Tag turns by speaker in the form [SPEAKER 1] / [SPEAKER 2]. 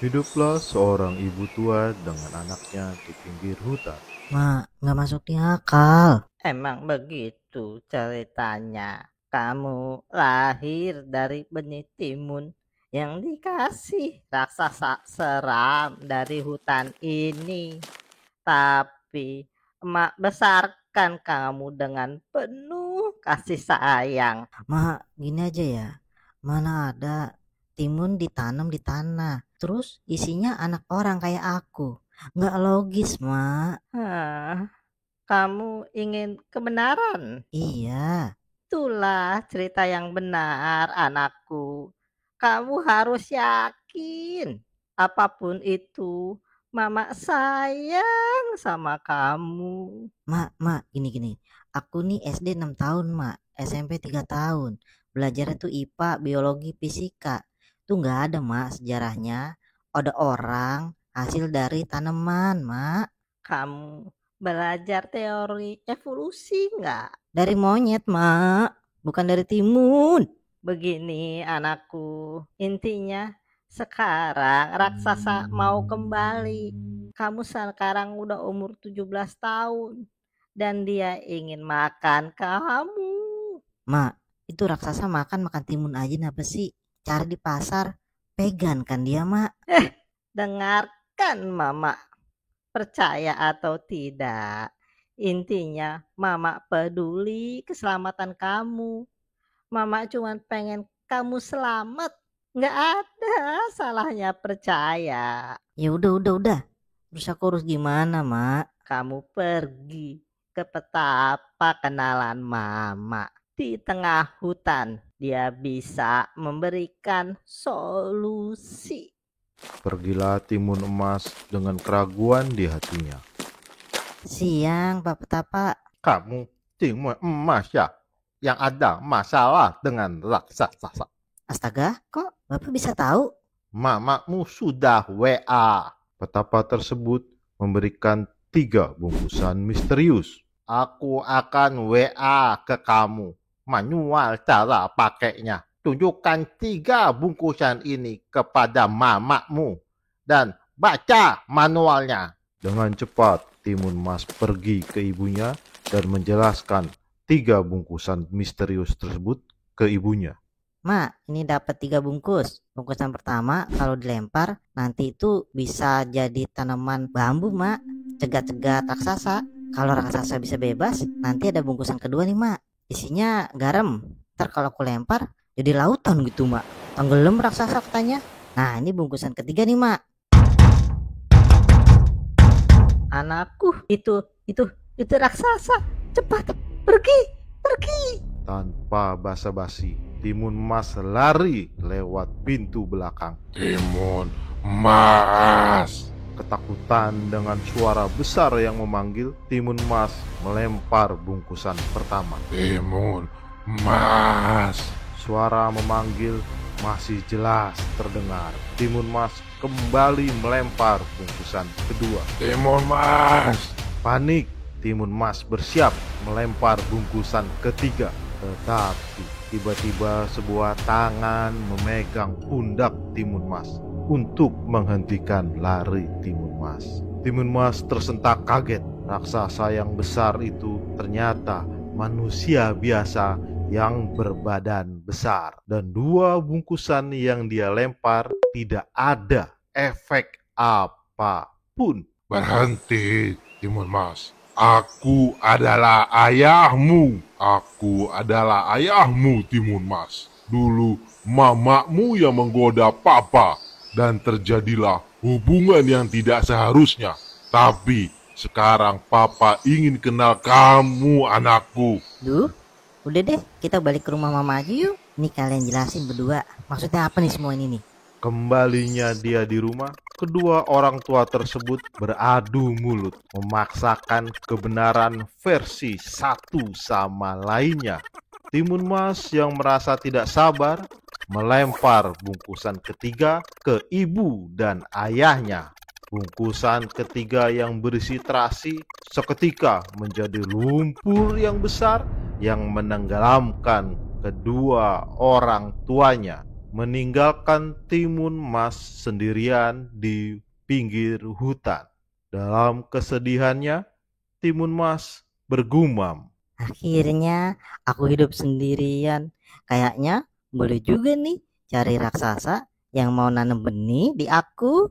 [SPEAKER 1] Hiduplah seorang ibu tua dengan anaknya di pinggir hutan.
[SPEAKER 2] Mak, nggak masuk di akal.
[SPEAKER 3] Emang begitu ceritanya. Kamu lahir dari benih timun yang dikasih raksasa seram dari hutan ini. Tapi emak besarkan kamu dengan penuh kasih sayang.
[SPEAKER 2] Mak, gini aja ya. Mana ada timun ditanam di tanah. Terus isinya anak orang kayak aku. Nggak logis, Mak.
[SPEAKER 3] Hah, kamu ingin kebenaran?
[SPEAKER 2] Iya.
[SPEAKER 3] Itulah cerita yang benar, anakku. Kamu harus yakin, apapun itu, mama sayang sama kamu.
[SPEAKER 2] Mak, gini. Aku nih SD 6 tahun, Mak. SMP 3 tahun. Belajarnya tuh IPA, biologi, fisika. Tuh nggak ada, Mak, sejarahnya. Ada orang hasil dari tanaman, Mak.
[SPEAKER 3] Kamu belajar teori evolusi nggak?
[SPEAKER 2] Dari monyet, Mak. Bukan dari timun.
[SPEAKER 3] Begini, anakku, intinya sekarang raksasa mau kembali. Kamu sekarang udah umur 17 tahun dan dia ingin makan kamu.
[SPEAKER 2] Mak, itu raksasa makan timun aja apa sih? Cari di pasar, vegan kan dia, Mak?
[SPEAKER 3] Dengarkan mama, percaya atau tidak. Intinya mama peduli keselamatan kamu. Mama cuma pengen kamu selamat. Nggak ada salahnya percaya.
[SPEAKER 2] Ya udah. Terus aku harus gimana, Mak?
[SPEAKER 3] Kamu pergi ke petapa kenalan mama. Di tengah hutan, dia bisa memberikan solusi.
[SPEAKER 1] Pergilah timun emas dengan keraguan di hatinya.
[SPEAKER 2] Siang, Pak Petapa.
[SPEAKER 4] Kamu timun emas ya? Yang ada masalah dengan raksasa.
[SPEAKER 2] Astaga, kok Bapak bisa tahu?
[SPEAKER 4] Mamamu sudah WA.
[SPEAKER 1] Petapa tersebut memberikan 3 bungkusan misterius.
[SPEAKER 4] Aku akan WA ke kamu. Manual cara pakainya. Tunjukkan 3 bungkusan ini kepada mamamu. Dan baca manualnya.
[SPEAKER 1] Dengan cepat, timun emas pergi ke ibunya dan menjelaskan 3 bungkusan misterius tersebut ke ibunya.
[SPEAKER 2] Mak, ini dapat 3 bungkus. Bungkusan pertama kalau dilempar nanti itu bisa jadi tanaman bambu, Mak. Cegat-cegat raksasa. Kalau raksasa bisa bebas, nanti ada bungkusan kedua nih, Mak. Isinya garam. Ntar kalau aku lempar jadi lautan gitu, Mak. Tenggelam raksasa katanya. Nah, ini bungkusan ketiga nih, Mak.
[SPEAKER 3] Anakku, itu raksasa. Cepat, pergi.
[SPEAKER 1] Tanpa basa-basi, timun emas lari lewat pintu belakang.
[SPEAKER 5] Timun emas.
[SPEAKER 1] Ketakutan dengan suara besar yang memanggil, timun emas melempar bungkusan pertama.
[SPEAKER 5] Timun emas.
[SPEAKER 1] Suara memanggil masih jelas terdengar. Timun emas kembali melempar bungkusan kedua.
[SPEAKER 5] Timun emas.
[SPEAKER 1] Panik, timun emas bersiap melempar bungkusan ketiga. Tetapi tiba-tiba sebuah tangan memegang pundak timun emas untuk menghentikan lari timun emas. Timun emas tersentak kaget. Raksasa yang besar itu ternyata manusia biasa yang berbadan besar. Dan 2 bungkusan yang dia lempar tidak ada efek apapun.
[SPEAKER 5] Berhenti, timun emas. Aku adalah ayahmu. Aku adalah ayahmu, timun emas. Dulu mamamu yang menggoda papa dan terjadilah hubungan yang tidak seharusnya. Tapi sekarang papa ingin kenal kamu, anakku.
[SPEAKER 2] Duh, udah deh, kita balik ke rumah mama aja yuk. Nih kalian jelasin berdua. Maksudnya apa nih semua ini nih?
[SPEAKER 1] Kembalinya dia di rumah, kedua orang tua tersebut beradu mulut, memaksakan kebenaran versi satu sama lainnya. Timun emas yang merasa tidak sabar melempar bungkusan ketiga ke ibu dan ayahnya. Bungkusan ketiga yang berisi terasi seketika menjadi lumpur yang besar yang menenggelamkan kedua orang tuanya. meninggalkan Timun Mas sendirian di pinggir hutan. Dalam kesedihannya, Timun Mas bergumam.
[SPEAKER 2] Akhirnya aku hidup sendirian. Kayaknya boleh juga nih cari raksasa yang mau nanam benih di aku.